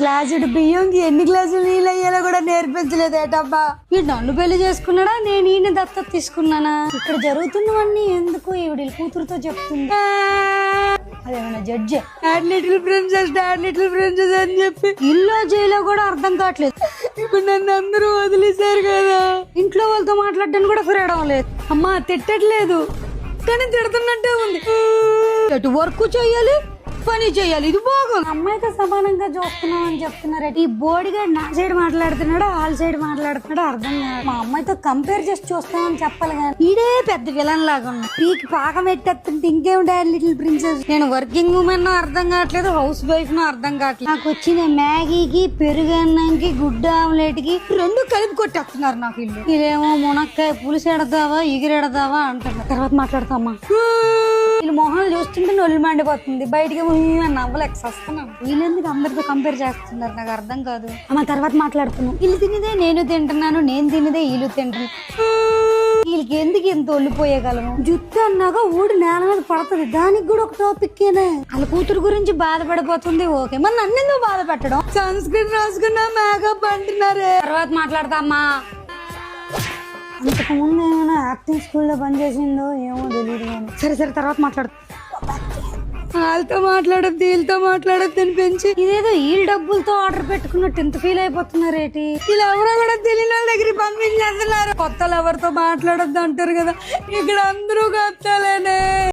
గ్లాసుడు బియ్యంకి ఎన్ని గ్లాసులు నీళ్ళు అయ్యాలో కూడా నేర్పించలేదేటబ్బా. వీడు నన్ను పెళ్లి చేసుకున్నాడా, నేను ఈయన దత్తత తీసుకున్నానా? ఇక్కడ జరుగుతున్నవన్నీ ఎందుకు ఈవిడ కూతురుతో చెప్తుంది. అదేమన్నా జడ్జి డాడ్ లిటిల్ ప్రిన్సెస్ అని చెప్పి ఇల్లు జైలో కూడా అర్థం కావట్లేదు. ఇప్పుడు నన్ను అందరూ వదిలేశారు కదా, ఇంట్లో వాళ్ళతో మాట్లాడడానికి కూడా ఫ్రీడమ్ లేదు. అమ్మా తిట్టట్లేదు కానీ తిడుతున్నట్టే ఉంది. ఎటు వర్క్ చెయ్యాలి, పని చెయ్యాలి, ఇది బాగుంది. అమ్మాయితో సమానంగా చూస్తున్నాం అని చెప్తున్నారు. ఈ బోడిగా నా సైడ్ మాట్లాడుతున్నాడా వాళ్ళ సైడ్ మాట్లాడుతున్నాడా అర్థం కాదు. మా అమ్మాయితో కంపేర్ చేసి చూస్తామని చెప్పాలి కానీ ఈడే పెద్ద విలన్ లాగా ఉన్నా. పీకి పాకం పెట్టేస్తుంటే ఇంకేం డాడ్ లిటిల్ ప్రిన్సెస్. నేను వర్కింగ్ ఉమెన్ అర్థం కావట్లేదు, హౌస్ వైఫ్ ను అర్థం కావట్లేదు. నాకు వచ్చిన మ్యాగీకి, పెరుగన్నంకి, గుడ్డ ఆమ్లెట్ కి రెండు కలిపి కొట్టేస్తున్నారు నాకు ఇల్లు. ఇదేమో మునక్కాయ పులుసు ఎడదావా ఎగిరెడదావా అంటున్నారు. తర్వాత మాట్లాడతామా. వీళ్ళు మొహాలు చూస్తుంటే నొల్లి మండిపోతుంది, బయటికి నవ్వలేక వస్తున్నాను. వీళ్ళెందుకు అందరితో కంపేర్ చేస్తున్నారు నాకు అర్థం కాదు. అమ్మ తర్వాత మాట్లాడుతున్నాను. వీళ్ళు తినేదే నేను తింటున్నాను, నేను తినేదే వీళ్ళు తింటున్నాను. వీళ్ళకి ఎందుకు ఎంత ఒళ్ళిపోయేయగలను. జుట్టు అన్నాక ఊడి నేల మీద పడుతుంది, దానికి కూడా ఒక టాపిక్ ఏనే. వాళ్ళ కూతురు గురించి బాధపడిపోతుంది. ఓకే మరి నన్నెందుకు బాధ పెట్టడం. సన్ స్క్రీన్ రాసుకున్నా మేకప్ అంటున్నారే. తర్వాత మాట్లాడతామ్మా. ఇంతకు ముందు ఏమైనా యాక్టింగ్ స్కూల్లో పనిచేసిందో ఏమో తెలియదు కానీ సరే తర్వాత మాట్లాడు. వాళ్ళతో మాట్లాడద్దు వీళ్ళతో మాట్లాడద్దు అని పెంచి ఇదేదో వీళ్ళ డబ్బులతో ఆర్డర్ పెట్టుకున్నట్టు ఎంత ఫీల్ అయిపోతున్నారేటి. వీళ్ళు ఎవరో కూడా తెలియని వాళ్ళ దగ్గర పంపించేస్తున్నారు. కొత్తలు ఎవరితో మాట్లాడద్దు అంటారు కదా, ఇక్కడ అందరూ కొత్తలేనే.